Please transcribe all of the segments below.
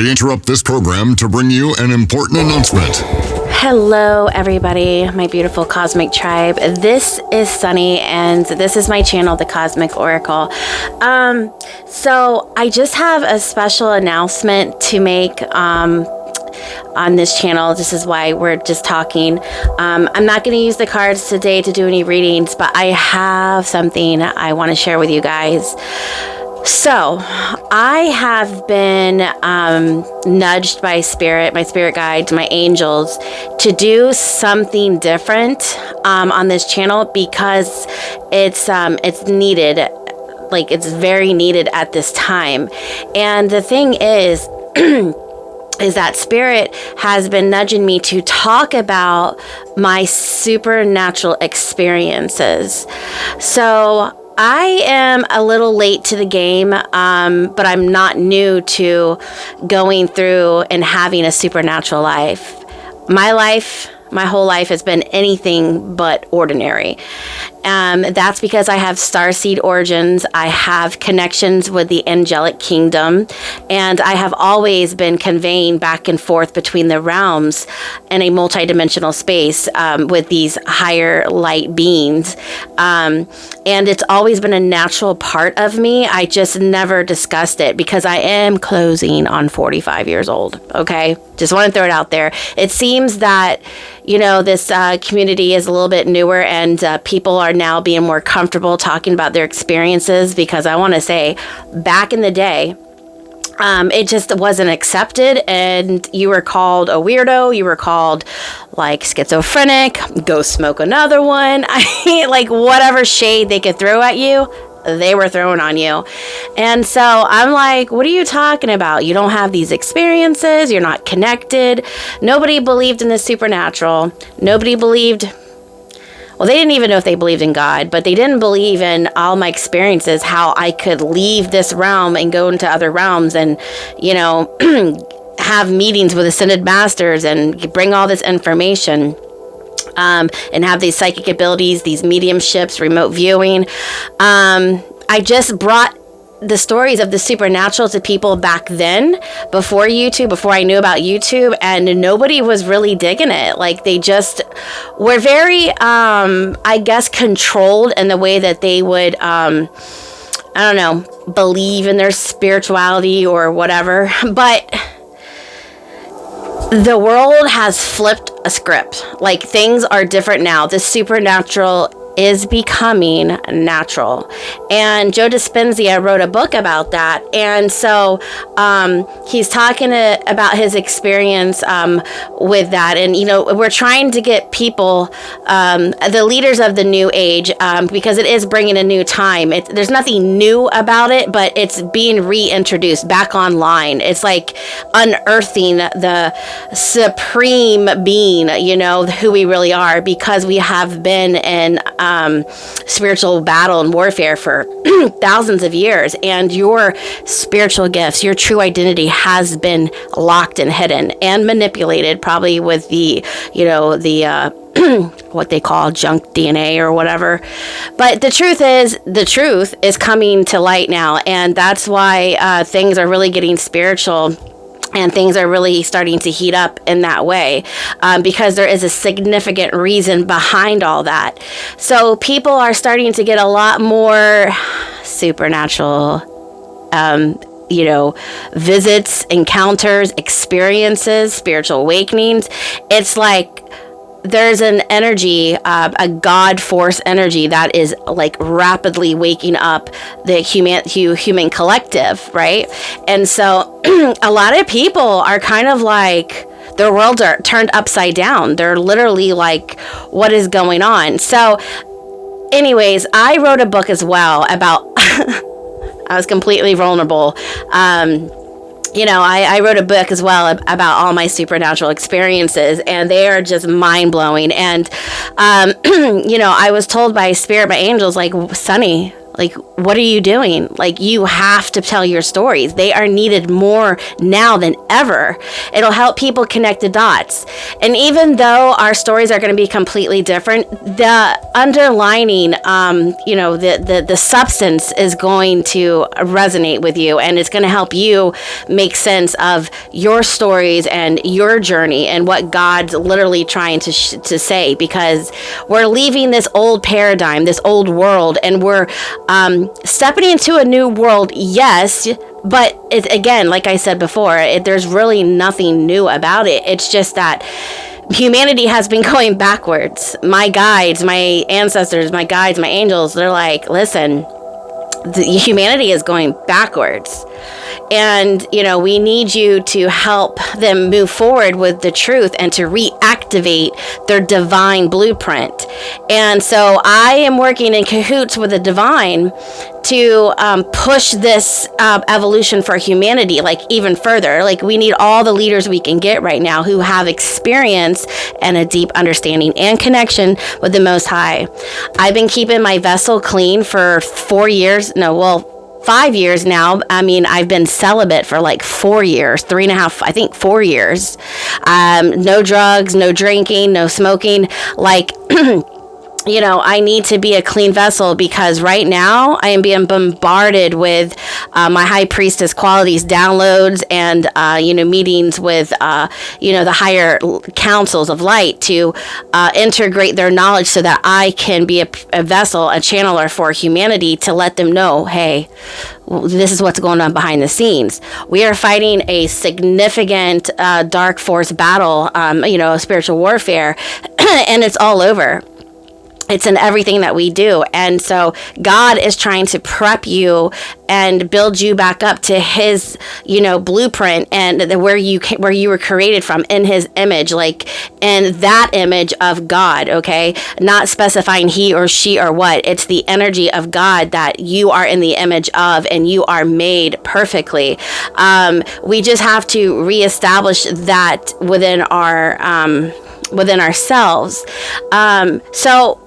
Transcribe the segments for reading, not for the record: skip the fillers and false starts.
We interrupt this program to bring you an important announcement. Hello, everybody, my beautiful cosmic tribe. This is Sunni, and this is my channel, The Cosmic Oracle. So I just have a special announcement to make on this channel. This is why we're just talking. I'm not going to use the cards today to do any readings, but I have something I want to share with you guys. So I have been nudged by spirit, my spirit guides, my angels, to do something different on this channel because it's needed. Like, it's very needed at this time. And the thing is is that spirit has been nudging me to talk about my supernatural experiences. So I am a little late to the game, but I'm not new to going through and having a supernatural life. My whole life has been anything but ordinary. That's because I have starseed origins. I have connections with the angelic kingdom, and I have always been conveying back and forth between the realms in a multidimensional space with these higher light beings. And it's always been a natural part of me. I just never discussed it because I am closing on 45 years old. Okay. Just want to throw it out there. It seems that, this community is a little bit newer, and people are now being more comfortable talking about their experiences, because I want to say back in the day, it just wasn't accepted, and you were called a weirdo. You were called like schizophrenic, go smoke another one. I mean, like, whatever shade they could throw at you, they were throwing on you. And so I'm like, what are you talking about? You don't have these experiences. You're not connected. Nobody believed in the supernatural. Nobody believed. Well, they didn't even know if they believed in God, but they didn't believe in all my experiences, how I could leave this realm and go into other realms and, have meetings with ascended masters and bring all this information. And have these psychic abilities, these mediumships, remote viewing. I just brought the stories of the supernatural to people back then, before YouTube, before I knew about YouTube, and nobody was really digging it. Like, they just were very, I guess, controlled in the way that they would, believe in their spirituality or whatever. But the world has flipped a script. Like, things are different now. The supernatural is becoming natural. And Joe Dispenza wrote a book about that. And so he's talking about his experience with that. And, we're trying to get people, the leaders of the new age, because it is bringing a new time. There's nothing new about it, but it's being reintroduced back online. It's like unearthing the supreme being, who we really are, because we have been in spiritual battle and warfare for thousands of years, and your spiritual gifts, your true identity has been locked and hidden and manipulated, probably with the what they call junk DNA or whatever. But the truth is coming to light now, and that's why things are really getting spiritual. And things are really starting to heat up in that way, because there is a significant reason behind all that. So people are starting to get a lot more supernatural, visits, encounters, experiences, spiritual awakenings. It's like there's an energy, a God force energy that is like rapidly waking up the human collective, right? And so a lot of people are kind of like, their worlds are turned upside down. They're literally like, what is going on? So anyways, I wrote a book as well about, I was completely vulnerable. I wrote a book as well about all my supernatural experiences, and they are just mind-blowing. And, I was told by spirit, my angels, like, Sunni, Like, what are you doing? Like, you have to tell your stories. They are needed more now than ever. It'll help people connect the dots. And even though our stories are going to be completely different, the underlining, the substance is going to resonate with you, and it's going to help you make sense of your stories and your journey and what God's literally trying to say, because we're leaving this old paradigm, this old world, and we're stepping into a new world, yes, but it's, again, like I said before, there's really nothing new about it. It's just that humanity has been going backwards. My guides, my ancestors, my guides, my angels, they're like, listen, humanity is going backwards. And, we need you to help them move forward with the truth and to reactivate their divine blueprint. And so I am working in cahoots with the divine to push this evolution for humanity, like even further. Like, we need all the leaders we can get right now who have experience and a deep understanding and connection with the Most High. I've been keeping my vessel clean for 5 years now. I mean, I've been celibate for like 4 years, 3.5, I think 4 years. No drugs, no drinking, no smoking. Like, I need to be a clean vessel, because right now I am being bombarded with my high priestess qualities, downloads, and, meetings with, the higher councils of light to integrate their knowledge so that I can be a vessel, a channeler for humanity, to let them know, hey, this is what's going on behind the scenes. We are fighting a significant dark force battle, spiritual warfare, and it's all over. It's in everything that we do. And so God is trying to prep you and build you back up to his, blueprint, and where you were created from, in his image, like in that image of God. Okay. Not specifying he or she or what. It's the energy of God that you are in the image of, and you are made perfectly. We just have to reestablish that within ourselves. So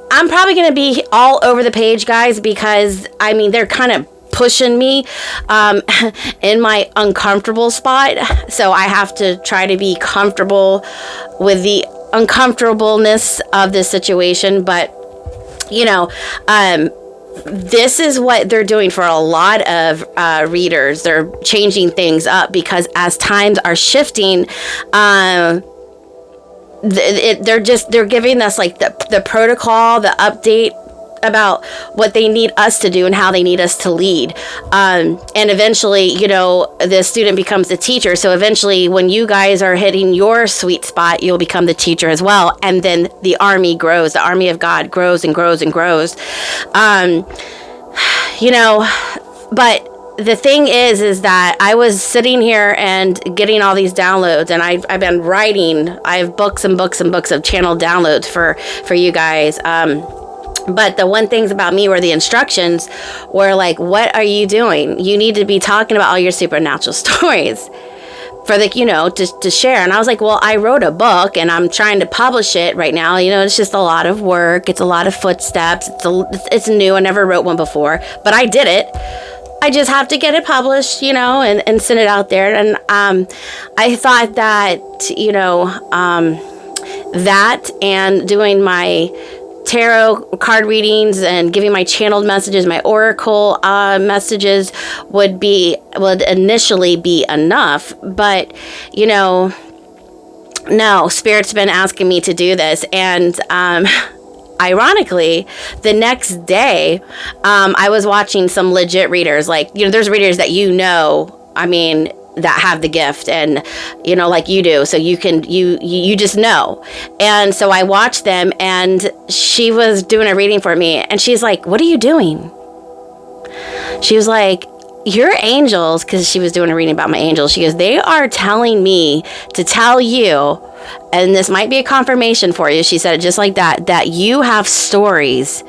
I'm probably going to be all over the page, guys, because, they're kind of pushing me in my uncomfortable spot. So I have to try to be comfortable with the uncomfortableness of this situation. But, this is what they're doing for a lot of readers. They're changing things up, because as times are shifting, they're giving us like the protocol, the update about what they need us to do and how they need us to lead. And eventually, the student becomes the teacher. So eventually, when you guys are hitting your sweet spot, you'll become the teacher as well. And then the army grows. The army of God grows and grows and grows. But the thing is that I was sitting here and getting all these downloads, and I've been writing. I have books and books and books of channel downloads for you guys. But the one things about me were the instructions were like, what are you doing? You need to be talking about all your supernatural stories for to share. And I was like, well, I wrote a book and I'm trying to publish it right now. It's just a lot of work. It's a lot of footsteps. It's new. I never wrote one before, but I did it. I just have to get it published, and send it out there. And I thought that, that and doing my tarot card readings and giving my channeled messages, my oracle messages would initially be enough. But, no, Spirit's been asking me to do this. And ironically, the next day, I was watching some legit readers. Like, there's readers that that have the gift, and like you do, so you can you just know. And so I watched them, and she was doing a reading for me, and she's like, what are you doing? She was like, your angels, because she was doing a reading about my angels, she goes, they are telling me to tell you, and this might be a confirmation for you, she said it just like that you have stories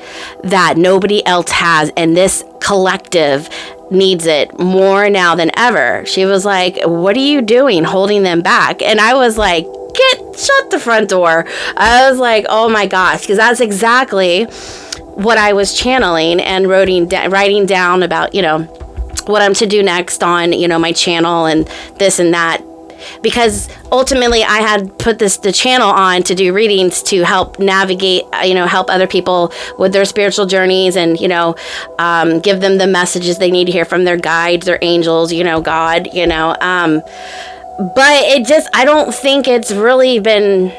that nobody else has, and this collective needs it more now than ever. She was like, what are you doing holding them back? And I was like, shut the front door. I was like, oh my gosh, because that's exactly what I was channeling and writing down about, what I'm to do next on, my channel and this and that. Because ultimately I had put the channel on to do readings to help navigate, help other people with their spiritual journeys and, give them the messages they need to hear from their guides, their angels, God, but I don't think it's really been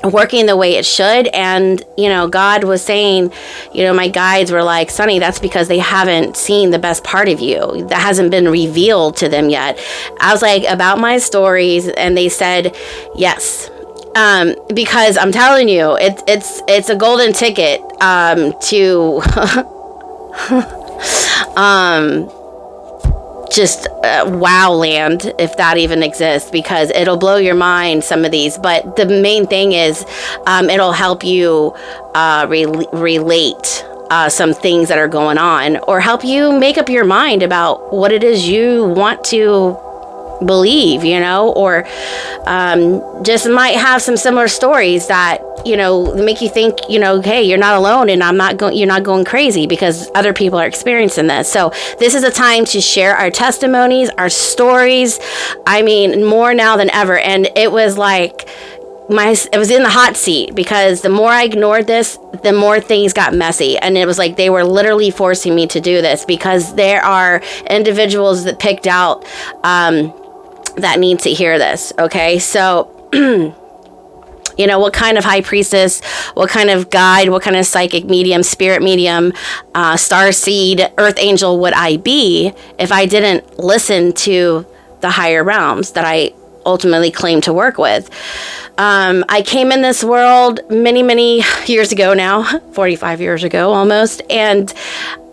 working the way it should. And, God was saying, my guides were like, Sunny, that's because they haven't seen the best part of you. That hasn't been revealed to them yet. I was like, about my stories. And they said, yes. Because I'm telling you, it's a golden ticket, to, just wow land, if that even exists, because it'll blow your mind, some of these. But the main thing is it'll help you relate some things that are going on, or help you make up your mind about what it is you want to believe, or just might have some similar stories that make you think, hey, you're not alone, and you're not going crazy, because other people are experiencing this. So this is a time to share our testimonies, our stories. I mean, more now than ever. And it was like it was in the hot seat, because the more I ignored this, the more things got messy. And it was like they were literally forcing me to do this, because there are individuals that picked out that need to hear this. Okay, so what kind of high priestess, what kind of guide, what kind of psychic medium, spirit medium, star seed, earth angel would I be if I didn't listen to the higher realms that I ultimately claim to work with? I came in this world many, many years ago now, 45 years ago almost, and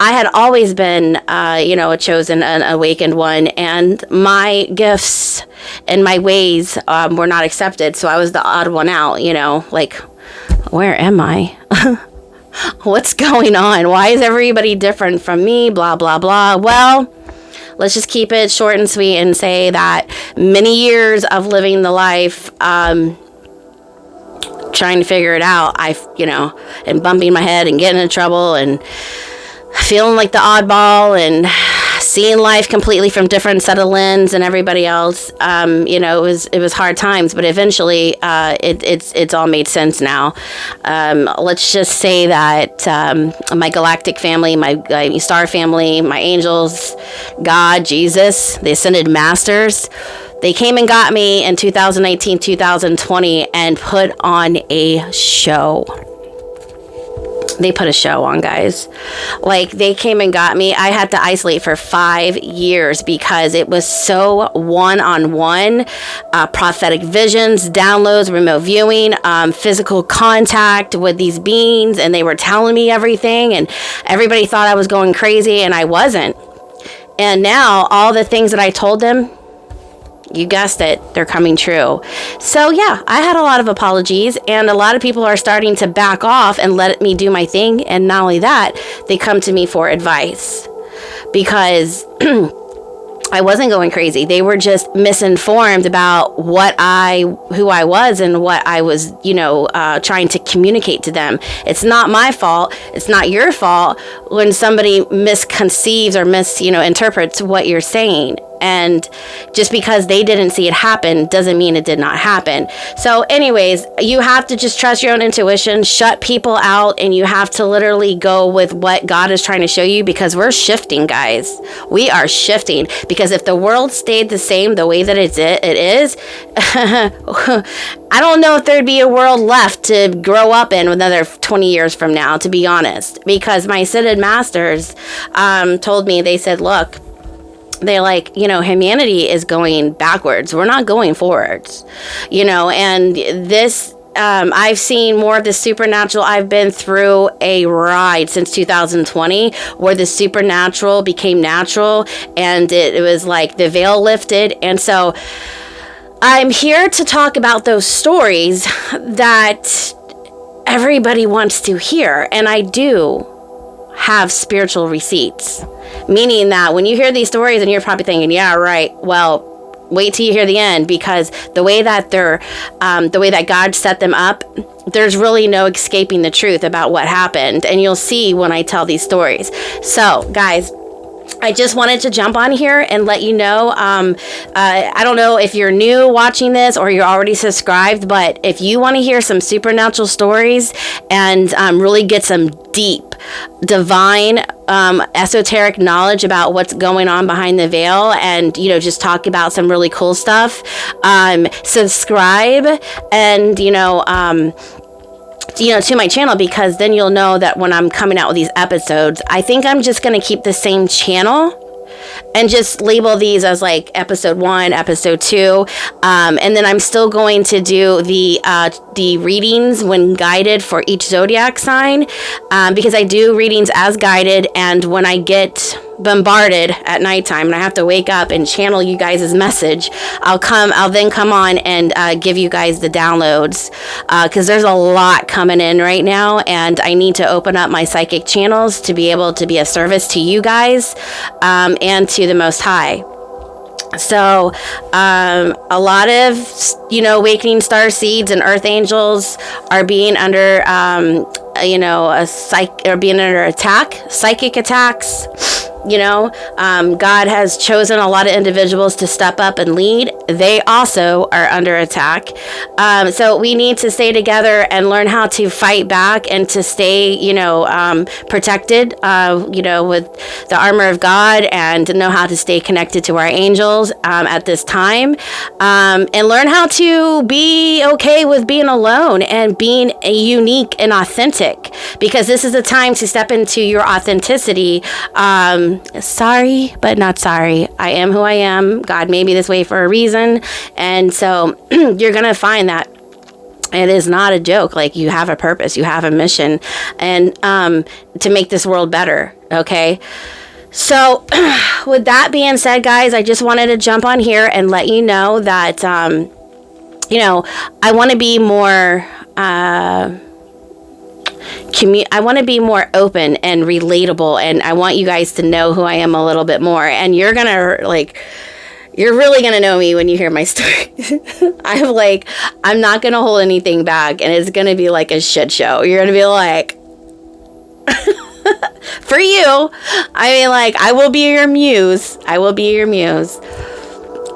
I had always been, a chosen, an awakened one, and my gifts and my ways were not accepted, so I was the odd one out, like, where am I? What's going on? Why is everybody different from me? Blah, blah, blah. Well, let's just keep it short and sweet and say that many years of living the life, trying to figure it out, and bumping my head and getting in trouble and feeling like the oddball and seeing life completely from different set of lens and everybody else. It was hard times, but eventually it's all made sense now. Let's just say that my galactic family, my star family, my angels, God, Jesus, the ascended masters, they came and got me in 2019, 2020 and put on a show. They put a show on, guys. Like, they came and got me. I had to isolate for 5 years because it was so one-on-one, prophetic visions, downloads, remote viewing, physical contact with these beings, and they were telling me everything, and everybody thought I was going crazy, and I wasn't. And now, all the things that I told them, you guessed it, they're coming true. So yeah, I had a lot of apologies, and a lot of people are starting to back off and let me do my thing. And not only that, they come to me for advice, because I wasn't going crazy. They were just misinformed about who I was and what I was, trying to communicate to them. It's not my fault. It's not your fault when somebody misconceives or misinterprets what you're saying. And just because they didn't see it happen doesn't mean it did not happen. So anyways, you have to just trust your own intuition, shut people out, and you have to literally go with what God is trying to show you, because we're shifting, guys. We are shifting, because if the world stayed the same the way that it is, I don't know if there'd be a world left to grow up in another 20 years from now, to be honest, because my ascended masters told me, they said, look, they're like, humanity is going backwards. We're not going forwards, and this, I've seen more of the supernatural. I've been through a ride since 2020 where the supernatural became natural, and it was like the veil lifted. And so I'm here to talk about those stories that everybody wants to hear. And I do have spiritual receipts, meaning that when you hear these stories and you're probably thinking, yeah, right, well, wait till you hear the end, because the way that the way that God set them up, there's really no escaping the truth about what happened. And you'll see when I tell these stories. So, guys, I just wanted to jump on here and let you know, I don't know if you're new watching this or you're already subscribed, but if you want to hear some supernatural stories and really get some deep, divine, esoteric knowledge about what's going on behind the veil, and, you know, just talk about some really cool stuff, subscribe and, to my channel, because then you'll know that when I'm coming out with these episodes. I think I'm just going to keep the same channel and just label these as like episode 1, episode 2. And then I'm still going to do the readings when guided for each zodiac sign, because I do readings as guided. And when I get bombarded at nighttime and I have to wake up and channel you guys' message, I'll then come on and give you guys the downloads, because there's a lot coming in right now, and I need to open up my psychic channels to be able to be a service to you guys, and to the Most High. So, a lot of, awakening star seeds and earth angels are being under, being under attack, psychic attacks. God has chosen a lot of individuals to step up and lead. They also are under attack. So we need to stay together and learn how to fight back and to stay, protected, with the armor of God, and to know how to stay connected to our angels at this time, and learn how to be okay with being alone and being unique and authentic, because this is a time to step into your authenticity. Sorry, but not sorry. I am who I am. God made me this way for a reason. And so you're going to find that it is not a joke. Like, you have a purpose, you have a mission, and to make this world better. Okay. So with that being said, guys, I just wanted to jump on here and let you know that, I want to be more, I want to be more open and relatable, and I want you guys to know who I am a little bit more. And you're really gonna know me when you hear my story. I'm not gonna hold anything back, and it's gonna be like a shit show. You're gonna be like, for you, I will be your muse. I will be your muse.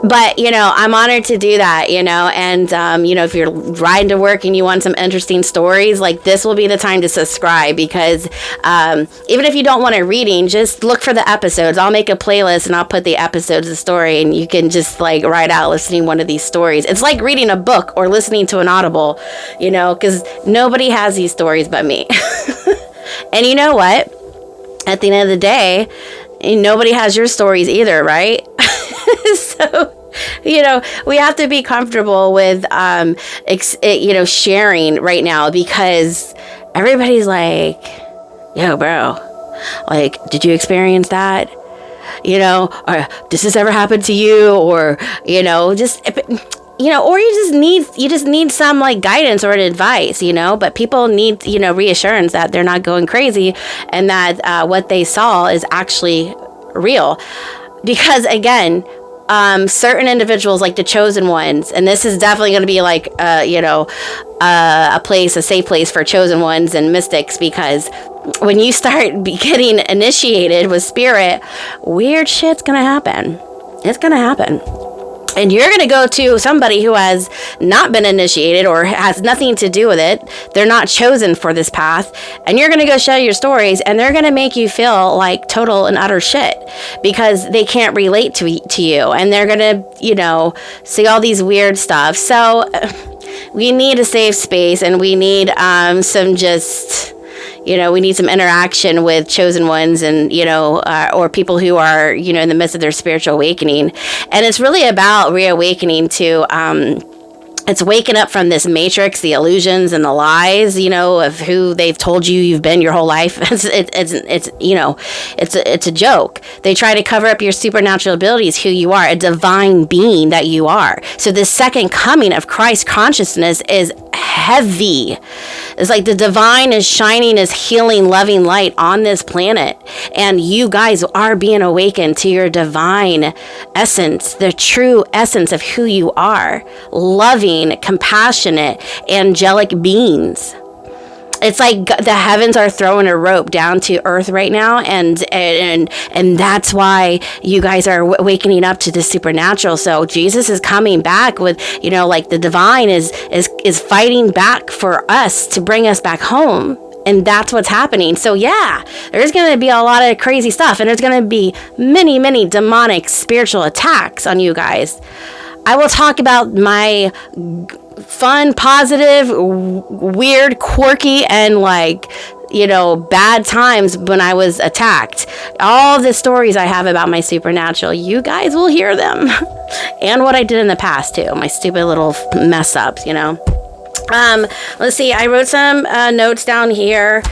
But, I'm honored to do that, and, if you're riding to work and you want some interesting stories, this will be the time to subscribe, because even if you don't want a reading, just look for the episodes. I'll make a playlist and I'll put the episodes of the story, and you can just ride out listening one of these stories. It's like reading a book or listening to an Audible, because nobody has these stories but me. And you know what? At the end of the day, nobody has your stories either, right? So, we have to be comfortable with, sharing right now, because everybody's like, yo, bro, did you experience that? Or does this ever happen to you? Or, or you just need some guidance or advice, but people need, reassurance that they're not going crazy, and that what they saw is actually real. Because again, certain individuals, like the chosen ones, and this is definitely going to be a safe place for chosen ones and mystics, because when you start getting initiated with spirit, weird shit's going to happen. It's going to happen. And you're going to go to somebody who has not been initiated or has nothing to do with it. They're not chosen for this path. And you're going to go share your stories, and they're going to make you feel like total and utter shit, because they can't relate to you. And they're going to, see all these weird stuff. So we need a safe space, and we need some just... we need some interaction with chosen ones, and, or people who are, in the midst of their spiritual awakening. And it's really about reawakening to it's waking up from this matrix, the illusions and the lies, of who they've told you've been your whole life. It's a joke. They try to cover up your supernatural abilities, who you are, a divine being that you are. So the second coming of Christ consciousness is heavy. It's like the divine is shining as healing, loving light on this planet. And you guys are being awakened to your divine essence, the true essence of who you are. Loving, compassionate, angelic beings. It's like the heavens are throwing a rope down to earth right now, and that's why you guys are waking up to the supernatural. So Jesus is coming back with, like the divine is fighting back for us to bring us back home. And that's what's happening. So yeah, there's going to be a lot of crazy stuff, and there's going to be many, many demonic spiritual attacks on you guys. I will talk about my fun, positive, weird, quirky, and bad times when I was attacked. All the stories I have about my supernatural, you guys will hear them. And what I did in the past too, my stupid little mess ups, Let's see, I wrote some notes down here.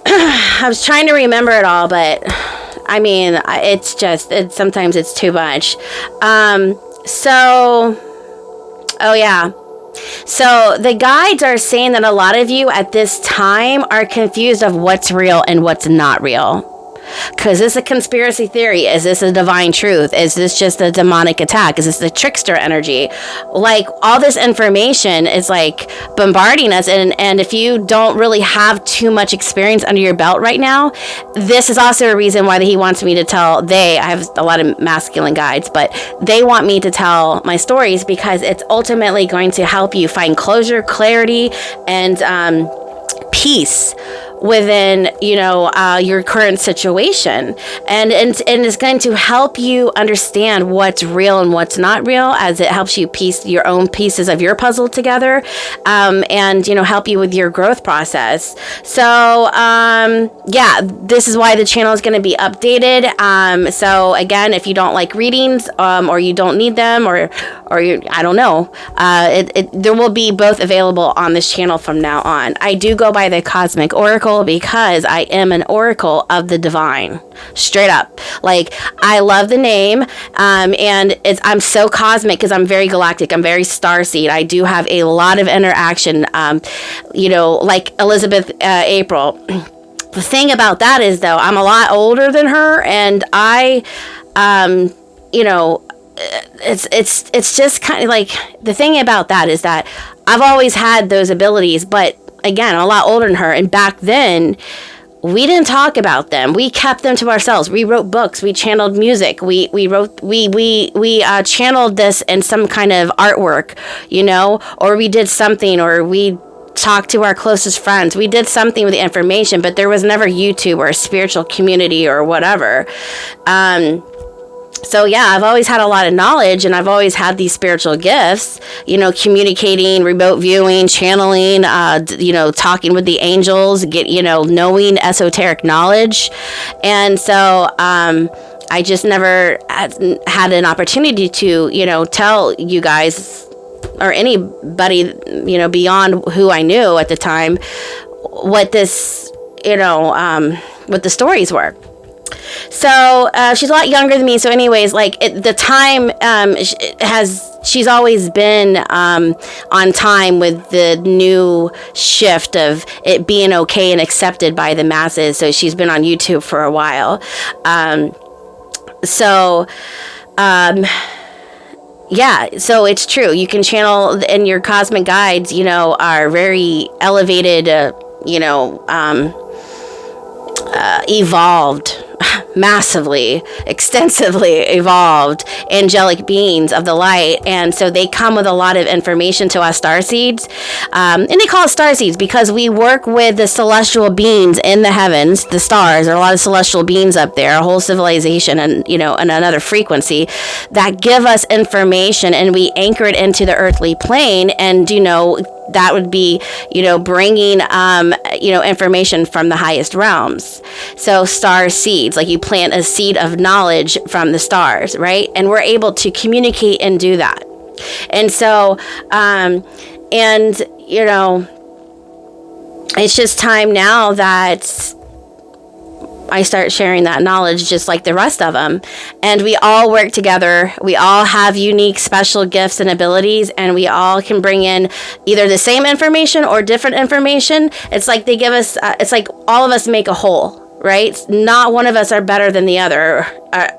I was trying to remember it all, but I mean, sometimes it's too much. So the guides are saying that a lot of you at this time are confused of what's real and what's not real. Because is this a conspiracy theory? Is this a divine truth? Is this just a demonic attack? Is this the trickster energy? Like, all this information is like bombarding us. And if you don't really have too much experience under your belt right now, this is also a reason why he wants me to tell. I have a lot of masculine guides, but they want me to tell my stories because it's ultimately going to help you find closure, clarity, and peace within your current situation, and it's going to help you understand what's real and what's not real, as it helps you piece your own pieces of your puzzle together, and help you with your growth process. So this is why the channel is going to be updated. So again, if you don't like readings, or you don't need them, or I don't know, there will be both available on this channel from now on. I do go by the Cosmic Oracle because I am an oracle of the divine, straight up. Like, I love the name, and I'm so cosmic because I'm very galactic. I'm very starseed. I do have a lot of interaction, like Elizabeth April. The thing about that is, though, I'm a lot older than her, and it's just kind of like, the thing about that is that I've always had those abilities, but again, I'm a lot older than her, and back then we didn't talk about them. We kept them to ourselves. We wrote books. We channeled music. We channeled this in some kind of artwork, or we did something, or we talked to our closest friends. We did something with the information, but there was never YouTube or a spiritual community or whatever. So yeah, I've always had a lot of knowledge, and I've always had these spiritual gifts, communicating, remote viewing, channeling, talking with the angels, knowing esoteric knowledge. And so, I just never had an opportunity to, tell you guys or anybody, beyond who I knew at the time, what this, what the stories were. So she's a lot younger than me. So anyways, the time she's always been on time with the new shift of it being okay and accepted by the masses. So she's been on YouTube for a while. So it's true. You can channel, and your cosmic guides, are very elevated, evolved, massively, extensively evolved angelic beings of the light. And so they come with a lot of information to us starseeds. And they call it starseeds because we work with the celestial beings in the heavens, the stars. There are a lot of celestial beings up there, a whole civilization, and and another frequency that give us information, and we anchor it into the earthly plane. And that would be, bringing, information from the highest realms. So star seeds, like you plant a seed of knowledge from the stars, right? And we're able to communicate and do that. And so, and, you know, it's just time now that I start sharing that knowledge just like the rest of them. And we all work together. We all have unique special gifts and abilities, and we all can bring in either the same information or different information. It's like they give us, it's like all of us make a whole, right? Not one of us are better than the other,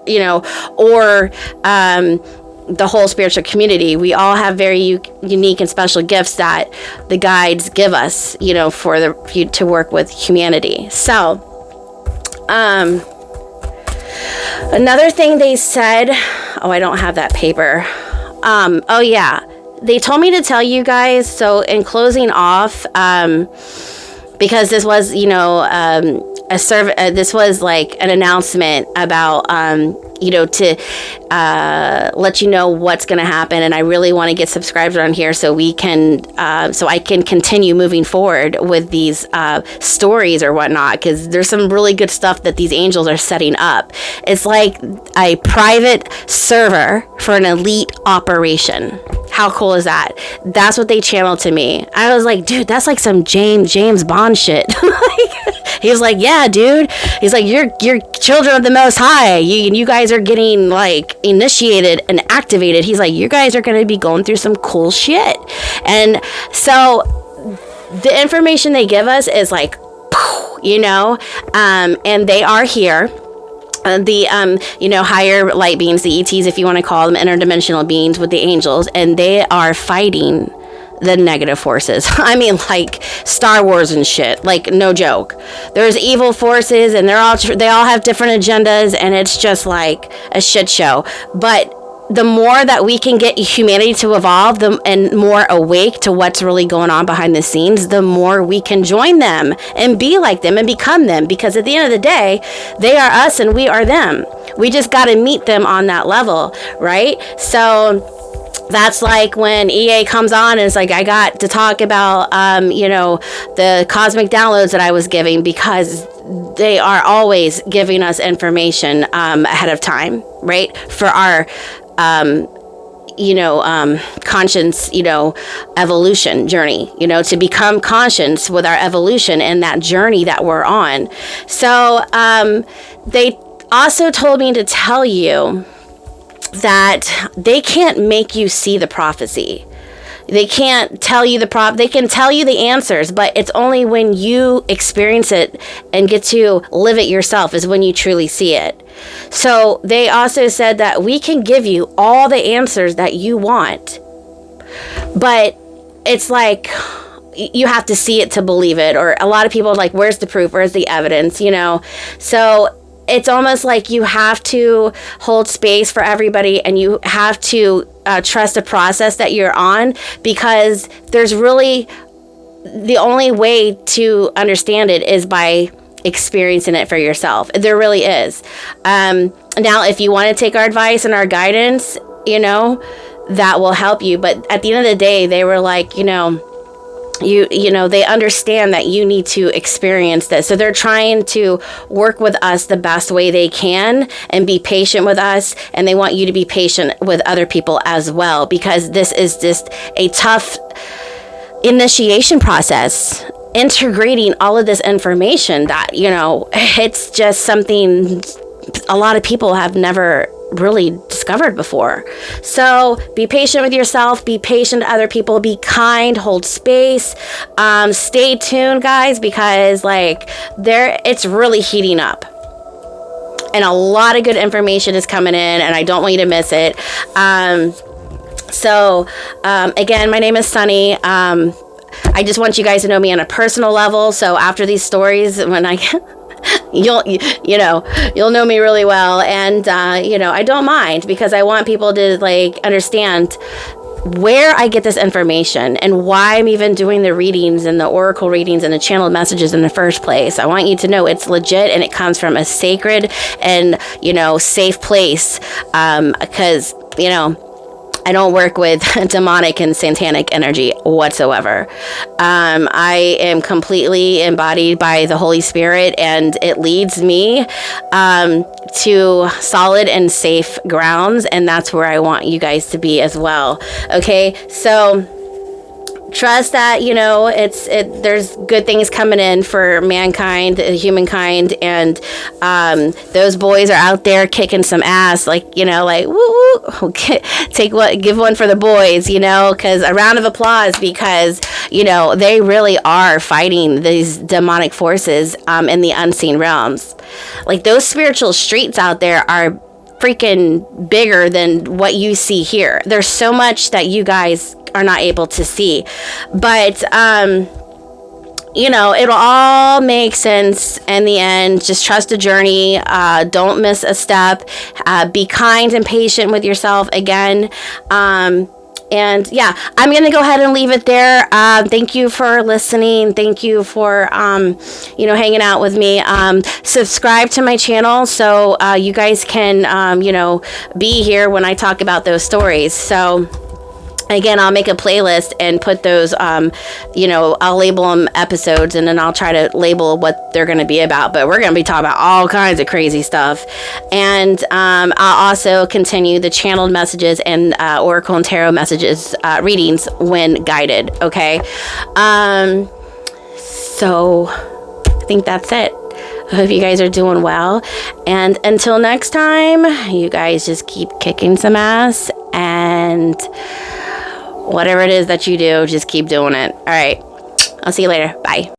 you know, or the whole spiritual community. We all have very unique and special gifts that the guides give us, you know, for to work with humanity. So, another thing they said, oh, I don't have that paper. Oh yeah, they told me to tell you guys. So in closing off, because this was, you know, this was like an announcement about, you know, to let you know what's going to happen. And I really want to get subscribers on here so we can, so I can continue moving forward with these stories or whatnot, because there's some really good stuff that these angels are setting up. It's like a private server for an elite operation. How cool is that? That's what they channeled to me. I was like, dude, that's like some James Bond shit. He was like, yeah, dude. He's like, you're children of the Most High. You guys are getting like initiated and activated. He's like, you guys are going to be going through some cool shit. And so the information they give us is like, you know, and they are here. You know, higher light beings, the ETs, if you want to call them, interdimensional beings with the angels, and they are fighting the negative forces. I mean, like Star Wars and shit, like no joke. There's evil forces, and they all have different agendas, and it's just like a shit show. But the more that we can get humanity to evolve and more awake to what's really going on behind the scenes, the more we can join them and be like them and become them. Because at the end of the day, they are us and we are them. We just got to meet them on that level, right? So that's like when EA comes on and it's like, I got to talk about, you know, the cosmic downloads that I was giving, because they are always giving us information ahead of time, right? For our you know, conscience, you know, evolution journey, you know, to become conscious with our evolution and that journey that we're on. So they also told me to tell you that they can't make you see the prophecy. They can't tell you they can tell you the answers, but it's only when you experience it and get to live it yourself is when you truly see it. So they also said that we can give you all the answers that you want, but it's like you have to see it to believe it. Or a lot of people are like, where's the proof? Where's the evidence? You know, so it's almost like you have to hold space for everybody, and you have to trust the process that you're on, because there's really the only way to understand it is by experiencing it for yourself. There really is. Now, if you want to take our advice and our guidance, you know, that will help you. But at the end of the day, they were like, you know, you know, they understand that you need to experience this. So they're trying to work with us the best way they can and be patient with us. And they want you to be patient with other people as well, because this is just a tough initiation process, integrating all of this information that, you know, it's just something a lot of people have never really discovered before. So be patient with yourself, be patient to other people, be kind, hold space, stay tuned, guys, because like it's really heating up and a lot of good information is coming in, and I don't want you to miss it. So again, my name is Sunny. I just want you guys to know me on a personal level. So after these stories, when I you'll know me really well, and you know, I don't mind, because I want people to like understand where I get this information and why I'm even doing the readings and the oracle readings and the channeled messages in the first place. I want you to know it's legit and it comes from a sacred and, you know, safe place, because, you know, I don't work with demonic and satanic energy whatsoever. I am completely embodied by the Holy Spirit, and it leads me to solid and safe grounds, and that's where I want you guys to be as well. Okay, so trust that, you know, there's good things coming in for mankind, humankind, and those boys are out there kicking some ass, like, you know, like, woo woo, give one for the boys, you know, because a round of applause, because, you know, they really are fighting these demonic forces in the unseen realms. Like, those spiritual streets out there are freaking bigger than what you see here. There's so much that you guys are not able to see, but you know, it'll all make sense in the end. Just trust the journey. Don't miss a step. Be kind and patient with yourself again. And yeah, I'm going to go ahead and leave it there. Thank you for listening. Thank you for, you know, hanging out with me. Subscribe to my channel so you guys can, you know, be here when I talk about those stories. So again, I'll make a playlist and put those, you know, I'll label them episodes, and then I'll try to label what they're going to be about. But we're going to be talking about all kinds of crazy stuff. And I'll also continue the channeled messages and Oracle and Tarot messages readings when guided. Okay. So I think that's it. I hope you guys are doing well. And until next time, you guys just keep kicking some ass, and whatever it is that you do, just keep doing it. All right. I'll see you later. Bye.